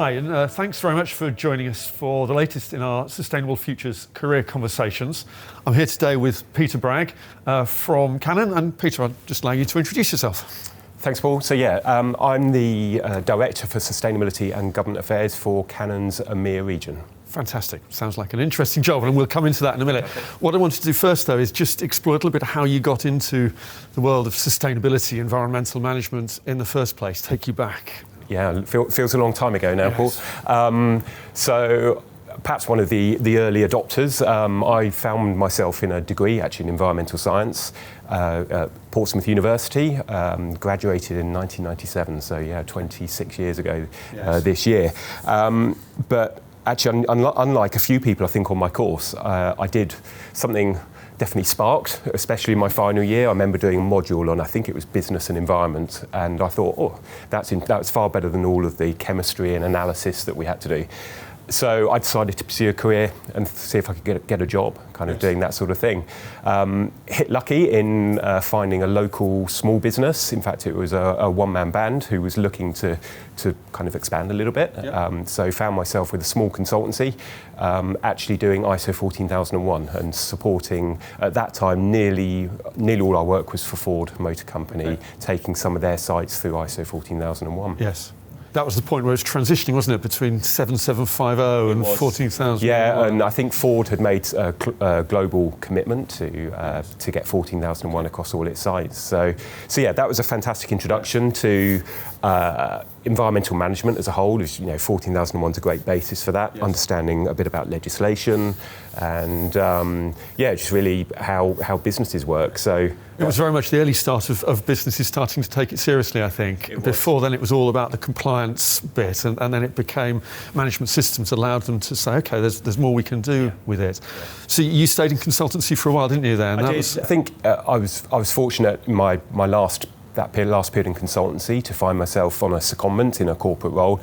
Hi, and thanks very much for joining us for the latest in our Sustainable Futures career conversations. I'm here today with Peter Bragg from Canon, and Peter, I'll just allow you to introduce yourself. Thanks, Paul. So I'm the Director for Sustainability and Government Affairs for Canon's EMEA region. Fantastic. Sounds like an interesting job, and we'll come into that in a minute. What I wanted to do first, though, is just explore a little bit how you got into the world of sustainability, environmental management in the first place. Take you back. Yeah, feels a long time ago now, Yes. Paul. So perhaps one of the early adopters. I found myself in a degree, actually in environmental science, at Portsmouth University, graduated in 1997, so 26 years ago this year. But actually, unlike a few people I think on my course, I did something definitely sparked, especially in my final year. I remember doing a module on, I think it was business and environment, and I thought, that's far better than all of the chemistry and analysis that we had to do. So I decided to pursue a career and see if I could get a job, doing that sort of thing. Hit lucky in finding a local small business. In fact, it was a one-man band who was looking to kind of expand a little bit. So found myself with a small consultancy, actually doing ISO 14001 and supporting, at that time, nearly all our work was for Ford Motor Company, taking some of their sites through ISO 14001. Yes. That was the point where it was transitioning, wasn't it, between 7750 and 14,000? Yeah, and I think Ford had made a global commitment to get 14,001 across all its sites. So that was a fantastic introduction to environmental management as a whole. 14,001's a great basis for that, understanding a bit about legislation and just really how businesses work. So it was very much the early start of businesses starting to take it seriously, I think. Before then it was all about the compliance bit, and then it became management systems allowed them to say, okay, there's more we can do with it. So you stayed in consultancy for a while, didn't you, then? I think I was fortunate in my last period in consultancy to find myself on a secondment in a corporate role,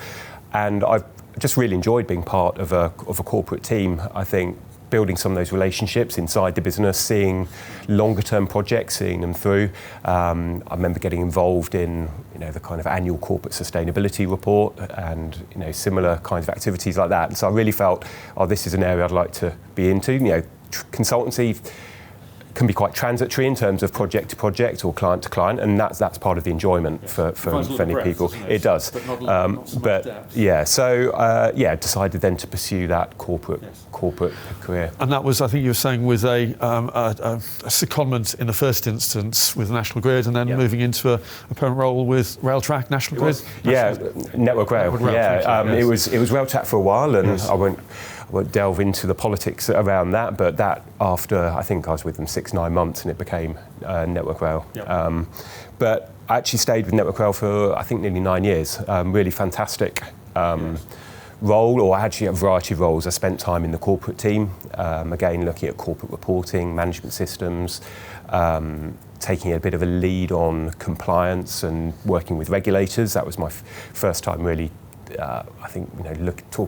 and I've just really enjoyed being part of a corporate team. I think building some of those relationships inside the business, seeing longer term projects, seeing them through. I remember getting involved in the kind of annual corporate sustainability report and similar kinds of activities like that. And so I really felt, this is an area I'd like to be into. Consultancy can be quite transitory in terms of project to project or client to client, and that's part of the enjoyment for many people. It does, but decided then to pursue that corporate career. And that was, I think you were saying, with a secondment in the first instance with National Grid, and then moving into a permanent role with Railtrack, National Grid. Network Rail. It was Railtrack for a while, and I won't delve into the politics around that, but that after, I think I was with them 6-9 months, and it became Network Rail. But I actually stayed with Network Rail for, I think, nearly 9 years. Really fantastic role, or actually a variety of roles. I spent time in the corporate team, again looking at corporate reporting, management systems, taking a bit of a lead on compliance and working with regulators. That was my first time really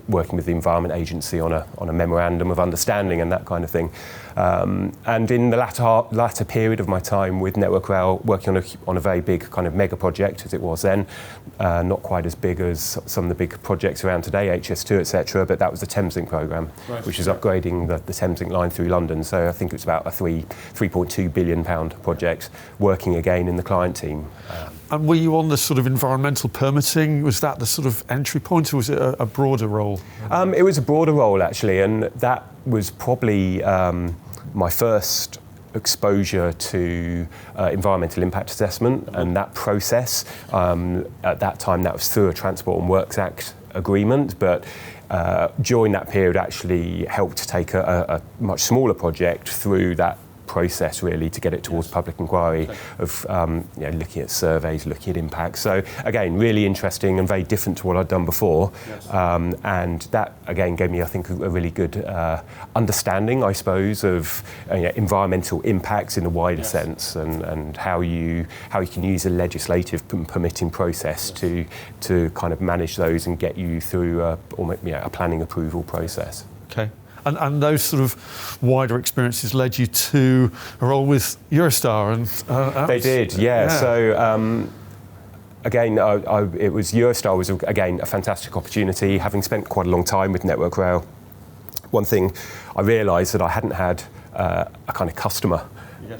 working with the Environment Agency on a memorandum of understanding and that kind of thing. And in the latter period of my time with Network Rail, working on a very big kind of mega project as it was then, not quite as big as some of the big projects around today, HS2, etc. But that was the Thameslink programme, which is upgrading the Thameslink line through London. So I think it was about a £3.2 billion project, working again in the client team. And were you on the sort of environmental permitting? Was that the sort of entry point, or was it a broader role? It was a broader role, actually, and that was probably my first exposure to environmental impact assessment and that process. At that time, that was through a Transport and Works Act agreement, but during that period actually helped to take a much smaller project through that process, really, to get it towards public inquiry of looking at surveys, looking at impacts. So again, really interesting and very different to what I'd done before. And that again gave me, I think, a really good understanding, I suppose, of environmental impacts in a wider sense, and how you can use a legislative permitting process to kind of manage those and get you through a planning approval process. Okay. And those sort of wider experiences led you to a role with Eurostar, and they did, yeah. So again, it was Eurostar was again a fantastic opportunity. Having spent quite a long time with Network Rail, one thing I realised that I hadn't had a kind of customer.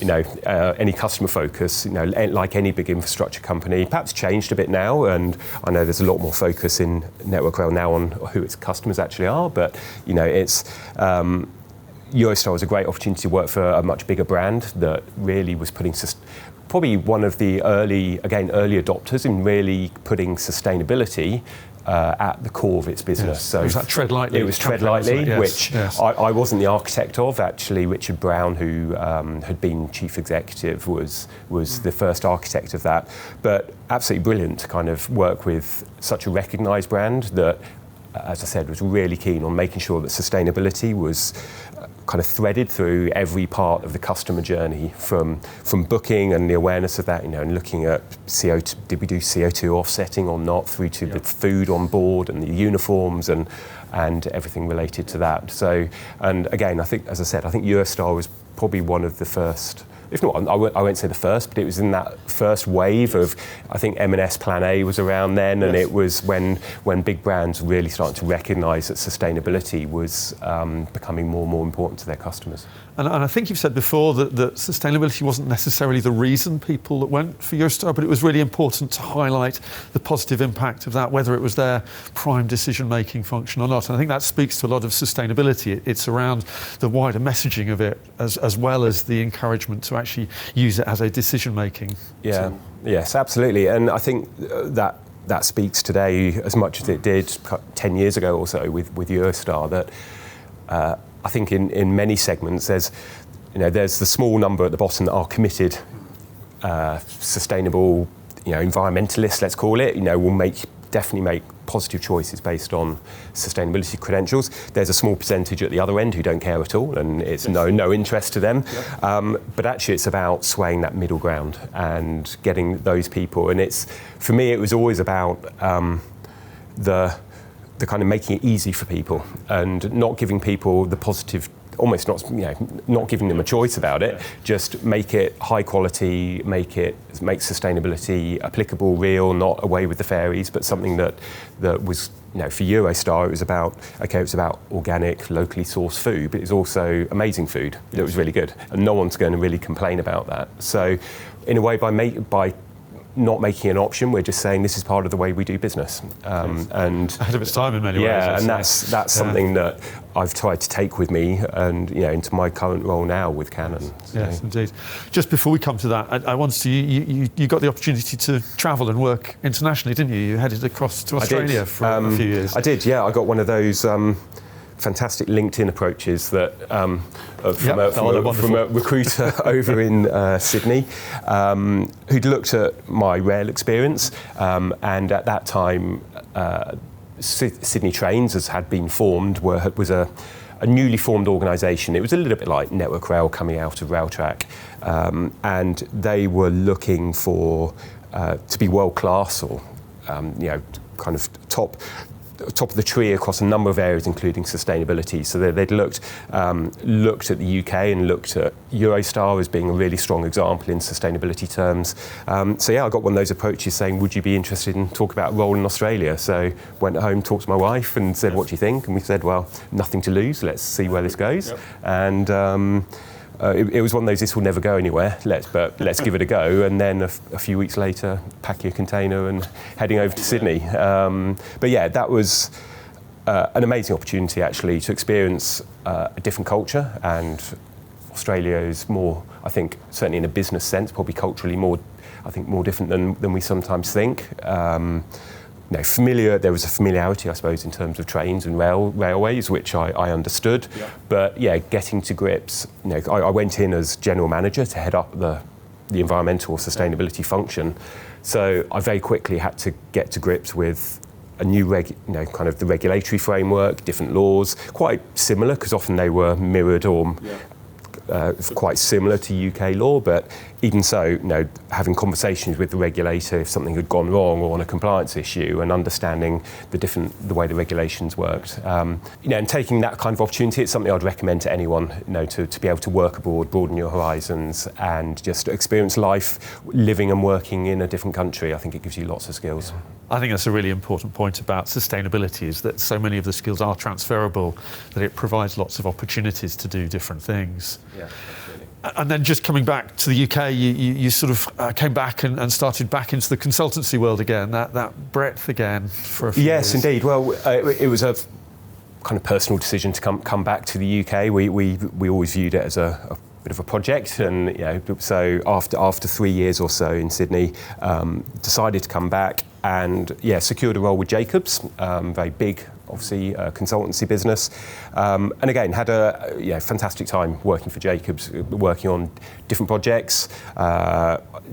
Yes. Any customer focus, like any big infrastructure company, perhaps changed a bit now, and I know there's a lot more focus in Network Rail now on who its customers actually are, but it's Eurostar was a great opportunity to work for a much bigger brand that really was putting probably one of the early adopters in really putting sustainability at the core of its business. Yes. So was that Tread Lightly? It was Tread Lightly, yes. which yes. I wasn't the architect of. Actually, Richard Brown, who had been chief executive, was the first architect of that. But absolutely brilliant to kind of work with such a recognised brand that, as I said, was really keen on making sure that sustainability was kind of threaded through every part of the customer journey, from booking and the awareness of that, and looking at CO2, did we do CO2 offsetting or not, through to the food on board and the uniforms and everything related to that. So, and again, I think, as I said, I think Eurostar was probably one of the first, if not, I won't say the first, but it was in that first wave of, I think M&S Plan A was around then, and it was when big brands really started to recognise that sustainability was becoming more and more important to their customers. And I think you've said before that sustainability wasn't necessarily the reason people that went for Eurostar, but it was really important to highlight the positive impact of that, whether it was their prime decision-making function or not. And I think that speaks to a lot of sustainability. It's around the wider messaging of it, as well as the encouragement to actually use it as a decision-making tool. Yes, absolutely. And I think that speaks today as much as it did 10 years ago or so with Eurostar, that I think in many segments there's the small number at the bottom that are committed, sustainable, environmentalists, let's call it, will definitely make positive choices based on sustainability credentials. There's a small percentage at the other end who don't care at all, and it's no interest to them. Yep. But actually it's about swaying that middle ground and getting those people. And for me, it was always about the kind of making it easy for people and not giving people the positive, almost not giving them a choice about it. Just make it high quality, make sustainability applicable, real, not away with the fairies, but something that was, for Eurostar, it was about organic, locally sourced food, but it's also amazing food that was really good, and no one's going to really complain about that. So, in a way, by not making an option, we're just saying this is part of the way we do business, and ahead of its time in many ways. Yeah, and that's something that I've tried to take with me, and into my current role now with Canon. Yes, indeed. Just before we come to that, I wanted to you got the opportunity to travel and work internationally, didn't you? You headed across to Australia for a few years. I did. Yeah, I got one of those fantastic LinkedIn approaches that from a recruiter over in Sydney, who'd looked at my rail experience, and at that time Sydney Trains, as had been formed, was a newly formed organisation. It was a little bit like Network Rail coming out of Railtrack, and they were looking for to be world class, or kind of top of the tree across a number of areas, including sustainability. So they'd looked at the UK and looked at Eurostar as being a really strong example in sustainability terms. I got one of those approaches saying, would you be interested in talk about a role in Australia? So went home, talked to my wife and said, what do you think? And we said, well, nothing to lose, let's see where this goes. Yep. And it was one of those, this will never go anywhere, let's give it a go. And then a few weeks later, packing a container and heading over to Sydney. But yeah, that was an amazing opportunity actually to experience a different culture. And Australia is more, I think, certainly in a business sense, probably culturally more different than we sometimes think. There was a familiarity, I suppose, in terms of trains and railways, which I understood. Yeah. But yeah, getting to grips, I went in as general manager to head up the environmental sustainability function. So I very quickly had to get to grips with a new kind of the regulatory framework, different laws, quite similar because often they were mirrored or quite similar to UK law, but even so, having conversations with the regulator if something had gone wrong or on a compliance issue, and understanding the way the regulations worked. And taking that kind of opportunity, it's something I'd recommend to anyone, to be able to work abroad, broaden your horizons, and just experience life living and working in a different country. I think it gives you lots of skills. Yeah. I think that's a really important point about sustainability, is that so many of the skills are transferable, that it provides lots of opportunities to do different things. Yeah, absolutely. And then just coming back to the UK, you sort of came back and started back into the consultancy world again, that breadth again for a few years. years. Indeed. Well, it was a kind of personal decision to come back to the UK. We always viewed it as a bit of a project, and so after 3 years or so in Sydney, decided to come back and secured a role with Jacobs, very big, obviously, consultancy business, and again had a fantastic time working for Jacobs, working on different projects.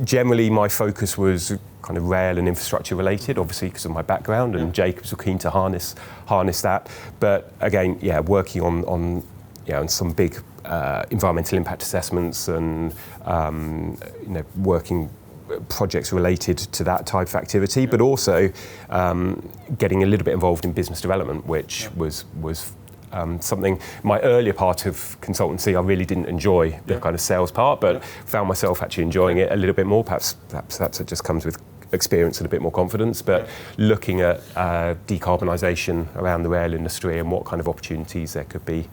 Generally, my focus was kind of rail and infrastructure related, obviously because of my background, and Jacobs were keen to harness that. But again, working on some big environmental impact assessments and working projects related to that type of activity, but also getting a little bit involved in business development, which was something, my earlier part of consultancy, I really didn't enjoy the kind of sales part, but found myself actually enjoying it a little bit more. Perhaps it just comes with experience and a bit more confidence, but looking at decarbonisation around the rail industry and what kind of opportunities there could be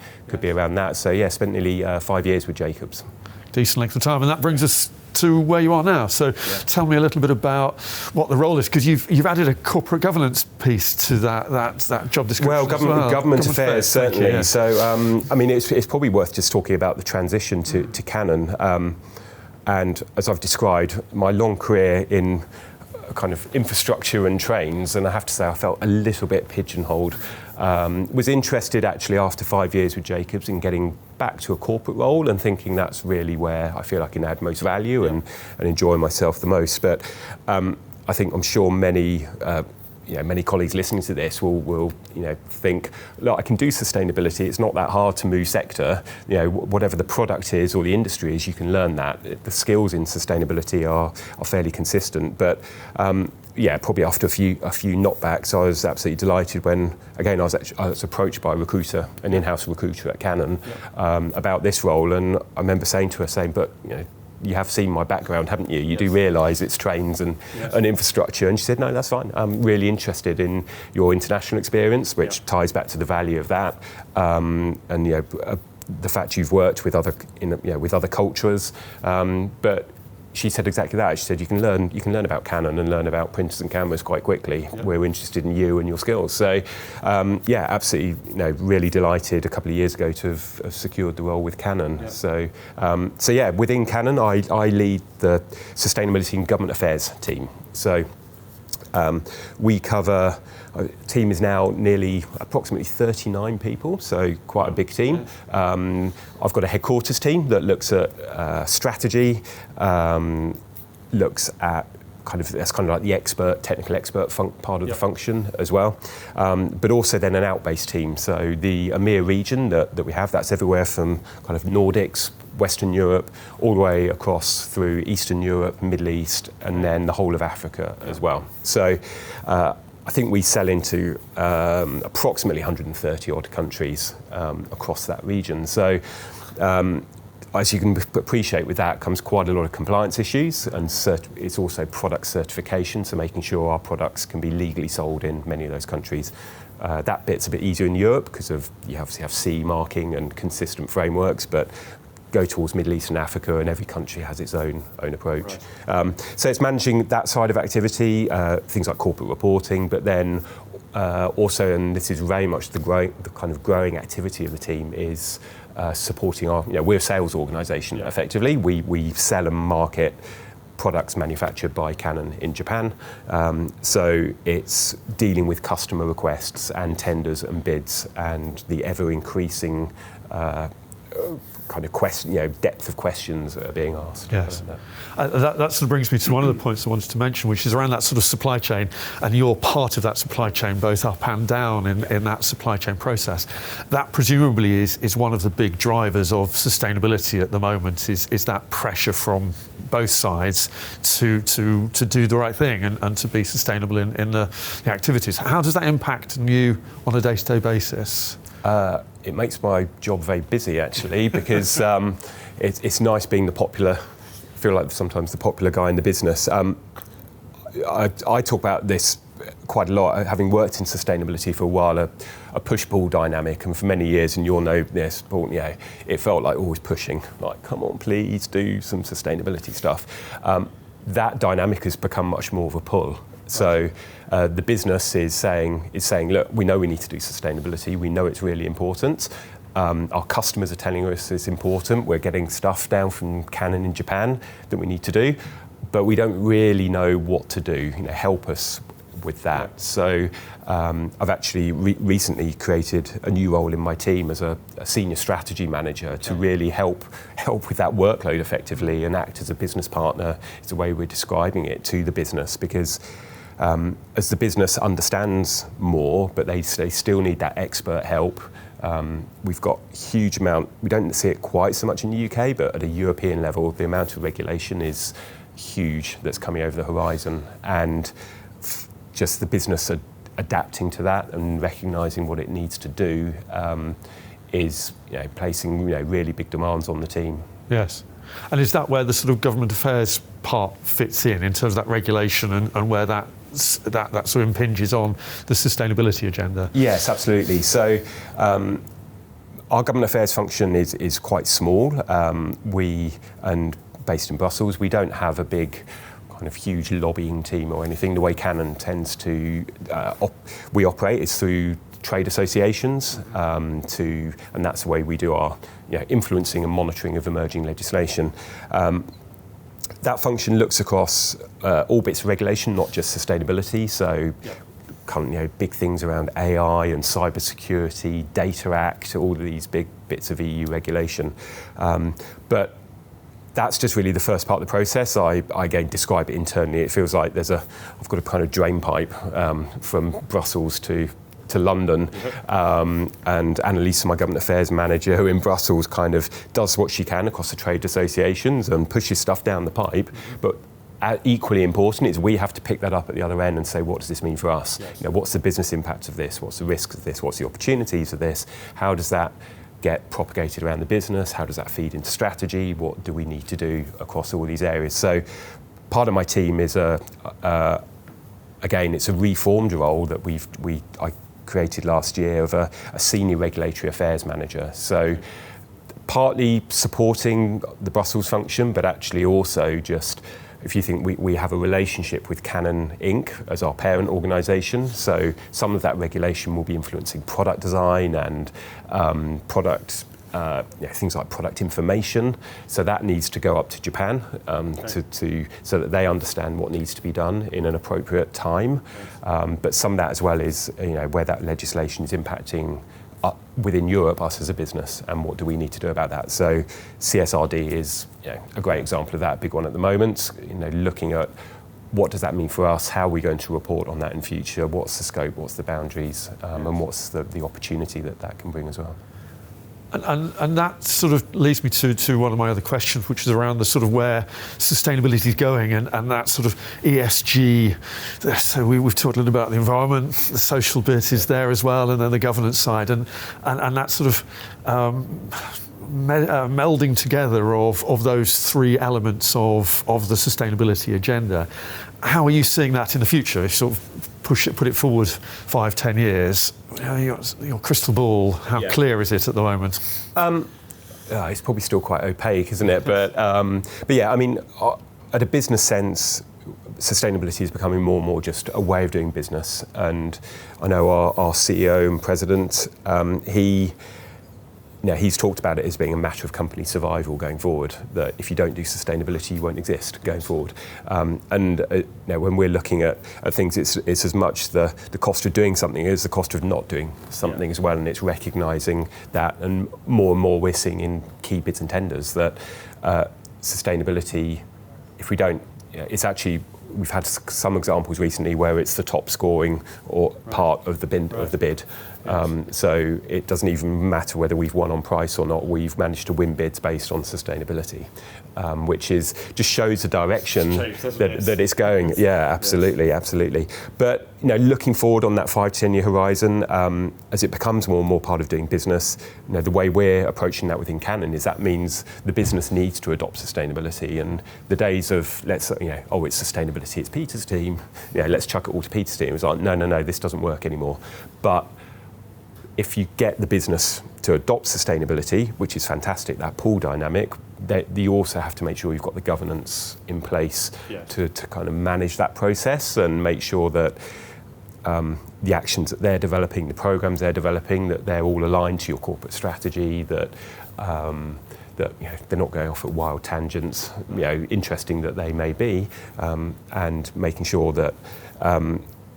around that. So spent nearly 5 years with Jacobs. Decent length of time, and that brings us to where you are now. So tell me a little bit about what the role is, because you've added a corporate governance piece to that job description. Well, government affairs certainly. You, So it's probably worth just talking about the transition to Canon. And as I've described, my long career in kind of infrastructure and trains, and I have to say I felt a little bit pigeonholed. Was interested actually after 5 years with Jacobs in getting back to a corporate role, and thinking that's really where I feel I can add most value and enjoy myself the most. But I'm sure many colleagues listening to this will think, look, I can do sustainability. It's not that hard to move sector. Whatever the product is or the industry is, you can learn that. The skills in sustainability are fairly consistent. But probably after a few knockbacks, I was absolutely delighted when, again, I was approached by a recruiter, an in-house recruiter at Canon, about this role, and I remember saying to her, but you have seen my background, haven't you? You do realise it's trains and infrastructure. And she said, no, that's fine. I'm really interested in your international experience, which ties back to the value of that, and the fact you've worked with other cultures, but. She said exactly that. She said you can learn about Canon and learn about printers and cameras quite quickly. Yeah. We're interested in you and your skills. So, absolutely, really delighted a couple of years ago to have secured the role with Canon. Yeah. So, within Canon, I lead the Sustainability and Government Affairs team. So, we cover. Our team is now approximately 39 people, so quite a big team. I've got a headquarters team that looks at strategy, looks at that's kind of like the technical expert part of the function as well. But also then an out-based team. So the EMEA region that we have, that's everywhere from kind of Nordics, Western Europe, all the way across through Eastern Europe, Middle East, and then the whole of Africa as well. So I think we sell into approximately 130 odd countries across that region. So as you can appreciate, with that comes quite a lot of compliance issues, and it's also product certification, so making sure our products can be legally sold in many of those countries. That bit's a bit easier in Europe because you obviously have CE marking and consistent frameworks, but go towards Middle East and Africa, and every country has its own approach. Right. So it's managing that side of activity, things like corporate reporting, but then also, and this is very much the kind of growing activity of the team, is supporting we're a sales organisation, effectively. We sell and market products manufactured by Canon in Japan. So it's dealing with customer requests and tenders and bids, and the ever-increasing kind of depth of questions that are being asked. Yes. That sort of brings me to one of the points I wanted to mention, which is around that sort of supply chain, and you're part of that supply chain, both up and down in that supply chain process. That presumably is one of the big drivers of sustainability at the moment, is that pressure from both sides to do the right thing and to be sustainable in the activities. How does that impact you on a day-to-day basis? It makes my job very busy, actually, because it's nice being the popular. I feel like sometimes the popular guy in the business. I talk about this quite a lot, having worked in sustainability for a while, a push-pull dynamic, and for many years, and you'll know this, Paul, it felt like always pushing, like, come on, please do some sustainability stuff. That dynamic has become much more of a pull. So the business is saying, look, we know we need to do sustainability. We know it's really important. Our customers are telling us it's important. We're getting stuff down from Canon in Japan that we need to do, but we don't really know what to do. Help us with that. Yeah. So I've actually recently created a new role in my team as a senior strategy manager to really help with that workload effectively and act as a business partner, is the way we're describing it to the business, because as the business understands more, but they still need that expert help. We've got a huge amount, we don't see it quite so much in the UK, but at a European level, the amount of regulation is huge that's coming over the horizon. And just the business adapting to that and recognising what it needs to do is placing really big demands on the team. Yes. And is that where the sort of government affairs part fits in terms of that regulation and where that sort of impinges on the sustainability agenda? Yes, absolutely. So our government affairs function is quite small. Based in Brussels, we don't have a big kind of huge lobbying team or anything. The way Canon tends to we operate is through trade associations, and that's the way we do our influencing and monitoring of emerging legislation. That function looks across all bits of regulation, not just sustainability. So, big things around AI and cybersecurity, Data Act, all of these big bits of EU regulation. But that's just really the first part of the process. I again describe it internally. It feels like I've got a kind of drain pipe from Brussels to London, and Annalisa, my government affairs manager, who in Brussels kind of does what she can across the trade associations and pushes stuff down the pipe. But equally important is we have to pick that up at the other end and say, what does this mean for us? Yes. What's the business impact of this? What's the risks of this? What's the opportunities of this? How does that get propagated around the business? How does that feed into strategy? What do we need to do across all these areas? So part of my team is again, it's a reformed role that I created last year of a senior regulatory affairs manager. So partly supporting the Brussels function, but actually also just, if you think we have a relationship with Canon Inc. as our parent organisation, so some of that regulation will be influencing product design and things like product information. So that needs to go up to Japan so that they understand what needs to be done in an appropriate time. But some of that as well is where that legislation is impacting within Europe, us as a business, and what do we need to do about that? So CSRD is a great example of that, big one at the moment. Looking at what does that mean for us? How are we going to report on that in future? What's the scope? What's the boundaries? And what's the opportunity that can bring as well? And that sort of leads me to one of my other questions, which is around the sort of where sustainability is going and that sort of ESG. So we've talked a little about the environment, the social bit is there as well, and then the governance side, and that sort of melding together of those three elements of the sustainability agenda. How are you seeing that in the future? If you sort of put it forward 5-10 years, your crystal ball, how clear is it at the moment? It's probably still quite opaque, isn't it? But yeah, I mean, at a business sense, sustainability is becoming more and more just a way of doing business. And I know our CEO and president, he's talked about it as being a matter of company survival going forward, that if you don't do sustainability, you won't exist going forward. When we're looking at things, it's as much the cost of doing something as the cost of not doing something as well, and it's recognising that, and more we're seeing in key bids and tenders that sustainability, if we don't, it's actually, we've had some examples recently where it's the top scoring or part of the bid. So it doesn't even matter whether we've won on price or not. We've managed to win bids based on sustainability, which is just shows the direction that it's going. Yeah, absolutely. But looking forward on that 5 to 10 year horizon, as it becomes more and more part of doing business, the way we're approaching that within Canon is that means the business needs to adopt sustainability. And the days of it's sustainability, it's Peter's team. Let's chuck it all to Peter's team. It's like no, this doesn't work anymore. But if you get the business to adopt sustainability, which is fantastic, that pull dynamic, you also have to make sure you've got the governance in place to kind of manage that process and make sure that the actions that they're developing, the programs they're developing, that they're all aligned to your corporate strategy, that they're not going off at wild tangents, interesting that they may be, and making sure that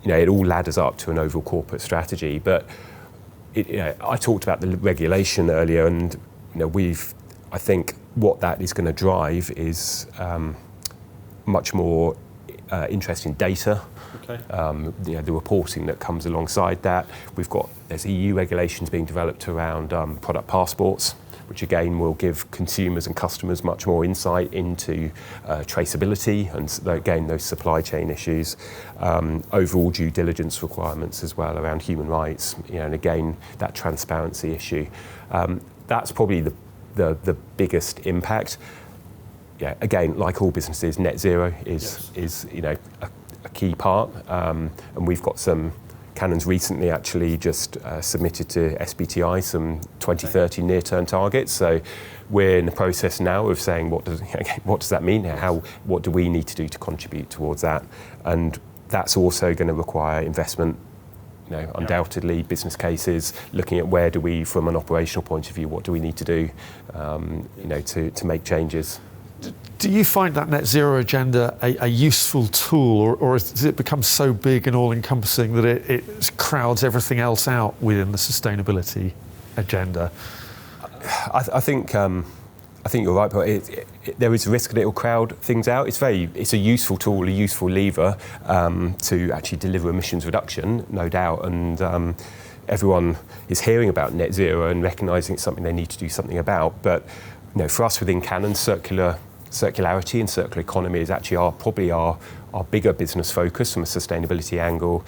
it all ladders up to an overall corporate strategy. But I talked about the regulation earlier, and I think what that is going to drive is much more interest in data. Okay. The reporting that comes alongside that. There's EU regulations being developed around product passports, which again will give consumers and customers much more insight into traceability and again those supply chain issues, overall due diligence requirements as well around human rights, and again that transparency issue. That's probably the biggest impact. Again, like all businesses, net zero is a key part, and we've got some. Canon's recently actually just submitted to SBTi some 2030 near-term targets. So we're in the process now of saying what does that mean? What do we need to do to contribute towards that? And that's also going to require investment. Undoubtedly, business cases, looking at where do we, from an operational point of view, what do we need to do, to make changes. Do you find that net zero agenda a useful tool, or has it become so big and all-encompassing that it crowds everything else out within the sustainability agenda? I think you're right, but there is a risk that it will crowd things out. It's a useful tool, a useful lever to actually deliver emissions reduction, no doubt, and everyone is hearing about net zero and recognising it's something they need to do something about. But for us within Canon, circularity and circular economy is actually probably our bigger business focus from a sustainability angle.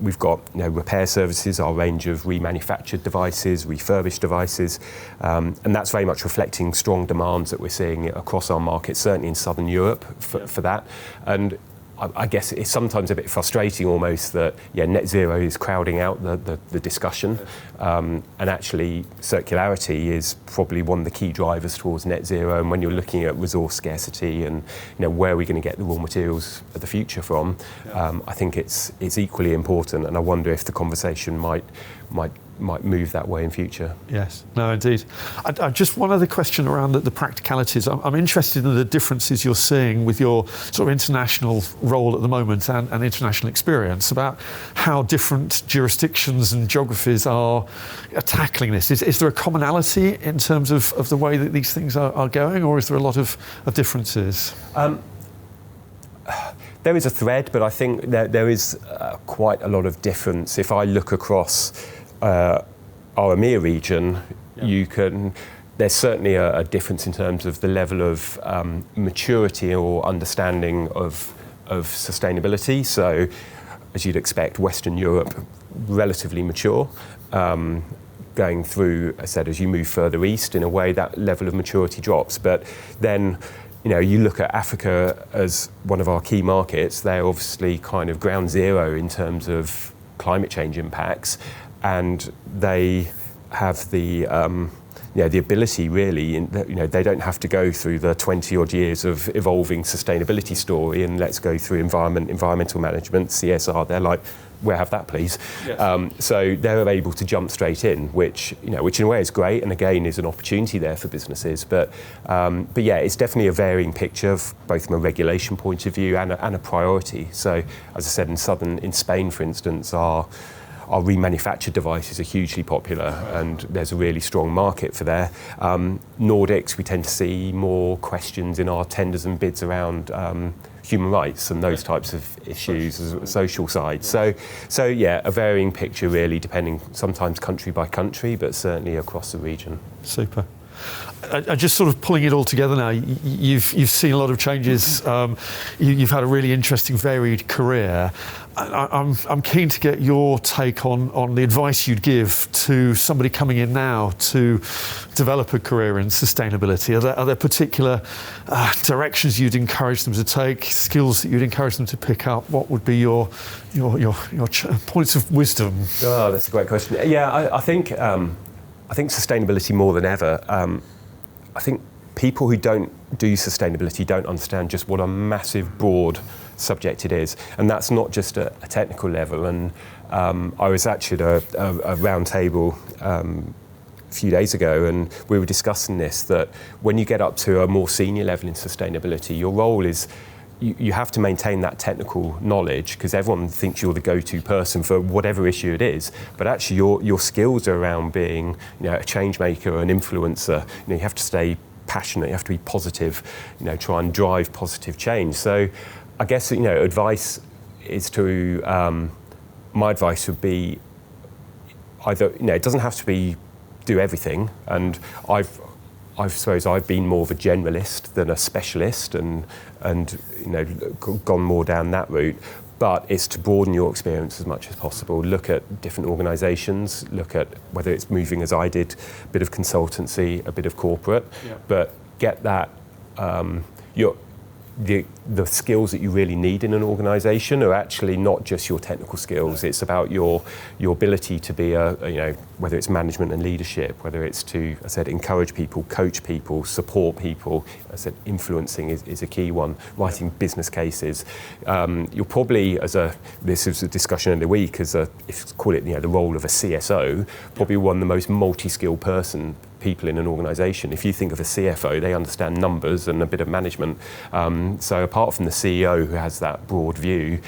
We've got repair services, our range of remanufactured devices, refurbished devices, and that's very much reflecting strong demands that we're seeing across our markets, certainly in Southern Europe for that. And I guess it's sometimes a bit frustrating almost that net zero is crowding out the discussion, and actually circularity is probably one of the key drivers towards net zero. And when you're looking at resource scarcity and where are we going to get the raw materials of the future from, I think it's equally important, and I wonder if the conversation might move that way in future. Yes, no, indeed. Just one other question around the practicalities. I'm interested in the differences you're seeing with your sort of international role at the moment and international experience about how different jurisdictions and geographies are tackling this. Is there a commonality in terms of the way that these things are going, or is there a lot of differences? There is a thread, but I think there is quite a lot of difference. If I look across our EMEA region, there's certainly a difference in terms of the level of maturity or understanding of sustainability. So, as you'd expect, Western Europe, relatively mature. Going through, I said, as you move further east, in a way, that level of maturity drops. But then, you look at Africa as one of our key markets, they're obviously kind of ground zero in terms of climate change impacts. And they have the the ability really, they don't have to go through the 20 odd years of evolving sustainability story and let's go through environmental management, CSR. They're like, we'll have that, please. Yes. So they're able to jump straight in, which in a way is great, and again is an opportunity there for businesses. But yeah, it's definitely a varying picture, both from a regulation point of view and a priority. So, as I said, in Spain, for instance, our remanufactured devices are hugely popular, and there's a really strong market for there. Nordics, we tend to see more questions in our tenders and bids around human rights and those types of issues, social side. So yeah, a varying picture really, depending sometimes country by country, but certainly across the region. Super. I just sort of pulling it all together now. You've seen a lot of changes. You've had a really interesting, varied career. I'm keen to get your take on the advice you'd give to somebody coming in now to develop a career in sustainability. Are there particular directions you'd encourage them to take, skills that you'd encourage them to pick up? What would be your points of wisdom? Oh, that's a great question. Yeah, I think sustainability more than ever. I think people who don't do sustainability don't understand just what a massive, broad subject it is, and that's not just a technical level. And I was actually at a round table a few days ago, and we were discussing this, that when you get up to a more senior level in sustainability, your role is you have to maintain that technical knowledge, because everyone thinks you're the go-to person for whatever issue it is. But actually, your skills are around being, a change maker, an influencer. You have to stay passionate. You have to be positive. Try and drive positive change. So, I guess advice is to. My advice would be either it doesn't have to be do everything, and I suppose I've been more of a generalist than a specialist, and gone more down that route. But it's to broaden your experience as much as possible. Look at different organisations. Look at whether it's moving, as I did, a bit of consultancy, a bit of corporate. Yeah. But get that the skills that you really need in an organisation are actually not just your technical skills. It's about your ability to be whether it's management and leadership, whether it's to, I said, encourage people, coach people, support people. I said influencing is a key one. Writing business cases. You'll probably, this is a discussion in the week, call it the role of a CSO, probably one of the most multi-skilled people in an organisation. If you think of a CFO, they understand numbers and a bit of management. So apart from the CEO who has that broad view,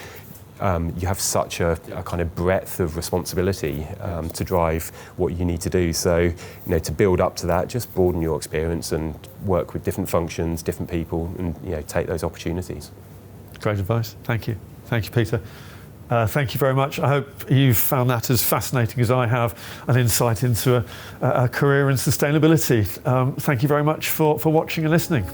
you have such a kind of breadth of responsibility to drive what you need to do. So, to build up to that, just broaden your experience and work with different functions, different people, and take those opportunities. Great advice. Thank you. Thank you, Peter. Thank you very much. I hope you've found that as fascinating as I have, an insight into a career in sustainability. Thank you very much for watching and listening.